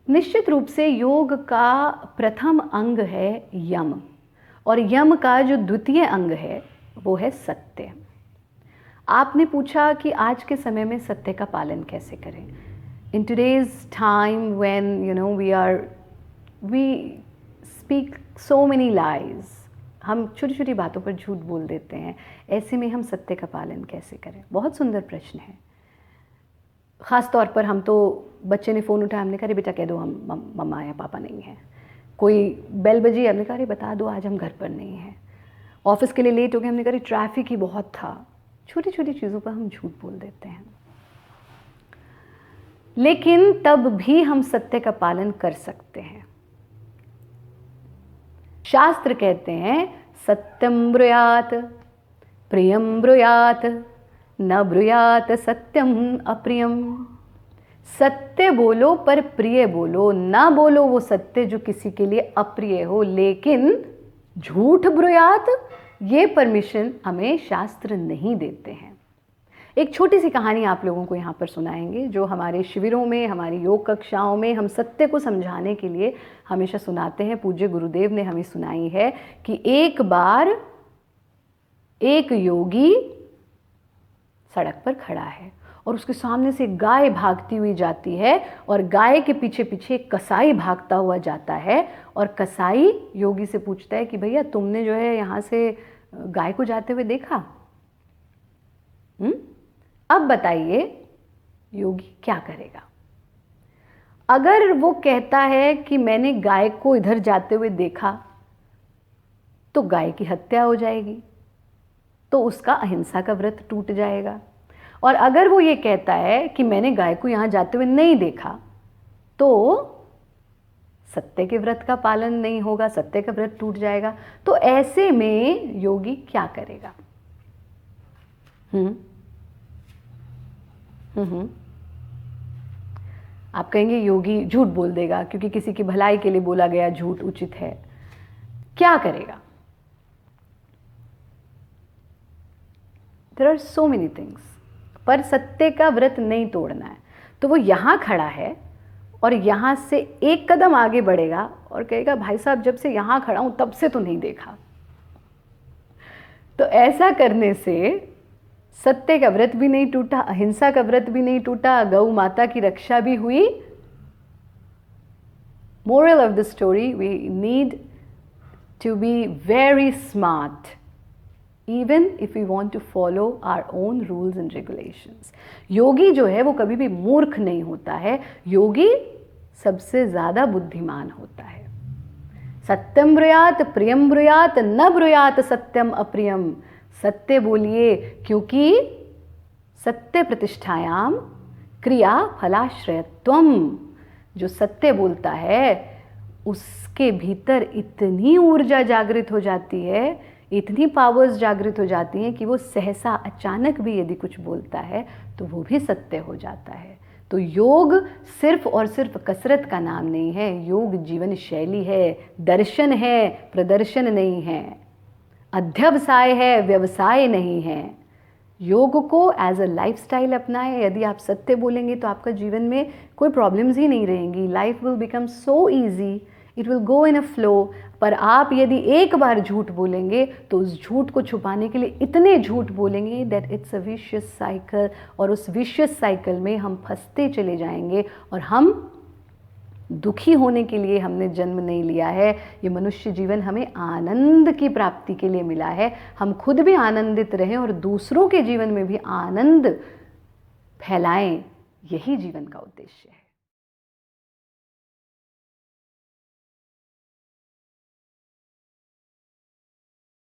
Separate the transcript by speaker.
Speaker 1: निश्चित रूप से योग का प्रथम अंग है यम, और यम का जो द्वितीय अंग है वो है सत्य। आपने पूछा कि आज के समय में सत्य का पालन कैसे करें। In today's time when we speak so many lies, हम छोटी छोटी बातों पर झूठ बोल देते हैं, ऐसे में हम सत्य का पालन कैसे करें? बहुत सुंदर प्रश्न है। ख़ास तौर पर हम तो, बच्चे ने फ़ोन उठाया, हमने कहा अरे बेटा कह दो हम मम्मा या पापा नहीं हैं। कोई बेल बजी, हमने कहा अरे बता दो आज हम घर पर नहीं हैं। ऑफिस के लिए लेट हो गए, हमने कहा अरे ट्रैफिक ही बहुत था। छोटी छोटी चीज़ों पर हम झूठ बोल देते हैं, लेकिन तब भी हम सत्य का पालन कर सकते हैं। शास्त्र कहते हैं सत्यम ब्रूयात प्रियम ब्रूयात न ब्रूयात सत्यम अप्रियम। सत्य बोलो पर प्रिय बोलो, ना बोलो वो सत्य जो किसी के लिए अप्रिय हो। लेकिन झूठ ब्रूयात, ये परमिशन हमें शास्त्र नहीं देते हैं। एक छोटी सी कहानी आप लोगों को यहाँ पर सुनाएंगे, जो हमारे शिविरों में, हमारी योग कक्षाओं में हम सत्य को समझाने के लिए हमेशा सुनाते हैं। पूज्य गुरुदेव ने हमें सुनाई है कि एक बार एक योगी सड़क पर खड़ा है और उसके सामने से गाय भागती हुई जाती है, और गाय के पीछे पीछे एक कसाई भागता हुआ जाता है। और कसाई योगी से पूछता है कि भैया तुमने जो है यहाँ से गाय को जाते हुए देखा? अब बताइए योगी क्या करेगा? अगर वो कहता है कि मैंने गाय को इधर जाते हुए देखा, तो गाय की हत्या हो जाएगी, तो उसका अहिंसा का व्रत टूट जाएगा। और अगर वो ये कहता है कि मैंने गाय को यहाँ जाते हुए नहीं देखा, तो सत्य के व्रत का पालन नहीं होगा, सत्य का व्रत टूट जाएगा। तो ऐसे में योगी क्या करेगा? आप कहेंगे योगी झूठ बोल देगा, क्योंकि किसी की भलाई के लिए बोला गया झूठ उचित है। क्या करेगा? There are so many things, पर सत्य का व्रत नहीं तोड़ना है। तो वो यहाँ खड़ा है और यहाँ से एक कदम आगे बढ़ेगा और कहेगा भाई साहब जब से यहाँ खड़ा हूँ तब से तो नहीं देखा। तो ऐसा करने से सत्य का व्रत भी नहीं टूटा, अहिंसा का व्रत भी नहीं टूटा, गौ माता की रक्षा भी हुई। Moral of the story, we need to be very smart even if we want to follow our own rules and regulations. योगी जो है वो कभी भी मूर्ख नहीं होता है, योगी सबसे ज़्यादा बुद्धिमान होता है। सत्यम ब्रूयात प्रियम ब्रूयात न ब्रूयात सत्यम अप्रियम। सत्य बोलिए, क्योंकि सत्य प्रतिष्ठायाम क्रिया फलाश्रयत्वम। जो सत्य बोलता है उसके भीतर इतनी ऊर्जा जागृत हो जाती है, इतनी पावर्स जागृत हो जाती हैं कि वो सहसा अचानक भी यदि कुछ बोलता है तो वो भी सत्य हो जाता है। तो योग सिर्फ और सिर्फ कसरत का नाम नहीं है, योग जीवन शैली है, दर्शन है, प्रदर्शन नहीं है, अध्यवसाय है, व्यवसाय नहीं है। योग को एज अ लाइफस्टाइल अपनाएं। यदि आप सत्य बोलेंगे तो आपका जीवन में कोई प्रॉब्लम्स ही नहीं रहेंगी। Life will become so easy, it will go in a flow. पर आप यदि एक बार झूठ बोलेंगे तो उस झूठ को छुपाने के लिए इतने झूठ बोलेंगे that it's a vicious cycle, और उस विशियस साइकिल में हम फंसते चले जाएंगे। और हम दुखी होने के लिए हमने जन्म नहीं लिया है। ये मनुष्य जीवन हमें आनंद की प्राप्ति के लिए मिला है। हम खुद भी आनंदित रहें और दूसरों के जीवन में भी आनंद फैलाएं, यही जीवन का उद्देश्य है।